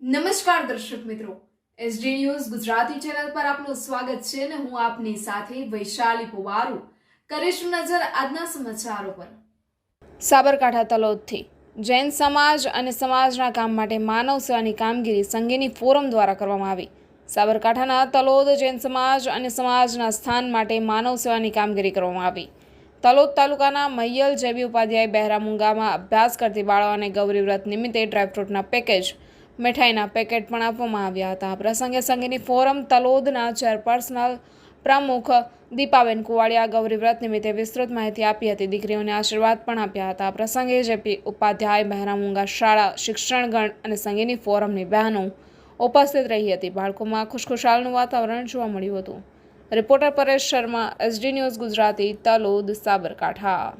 નમસ્કાર દર્શક મિત્રો, એસડી ન્યૂઝ ગુજરાતી ચેનલ પર આપનું સ્વાગત છે અને હું આપની સાથે વૈશાલી પુવારુ કરીશું નજર આજના સમાચારો પર। સાબરકાંઠા તલોદથી જૈન સમાજ અને સમાજના કામ માટે માનવ સેવાની કામગીરી સંઘેની ફોરમ દ્વારા કરવામાં આવી। સાબરકાંઠાના તલોદ જૈન સમાજ અને સમાજના સ્થાન માટે માનવ સેવાની કામગીરી કરવામાં આવી। તલોદ તાલુકાના મૈયલ જેબી ઉપાધ્યાય બહેરામુંગામાં અભ્યાસ કરતી બાળાઓને ગૌરી વ્રત નિમિત્તે ડ્રાયફ્રૂટના પેકેજ, મીઠાઈના પેકેટ પણ આપવામાં આવ્યા હતા। પ્રસંગે સંઘની ફોરમ તલોદના ચેરપર્સનલ પ્રમુખ દીપાબેન કુવાડિયા ગૌરી વ્રત નિમિત્તે વિસ્તૃત માહિતી આપી હતી। દીકરીઓને આશીર્વાદ પણ આપ્યા હતા। પ્રસંગે જેપી ઉપાધ્યાય બહેરામુંગા શાળા શિક્ષણગણ અને સંઘની ફોરમની બહેનો ઉપસ્થિત રહી હતી। બાળકોમાં ખુશખુશાલનું વાતાવરણ જોવા મળ્યું હતું। Reporter Paresh Sharma, SD news Gujarati, Talod, Sabarkantha.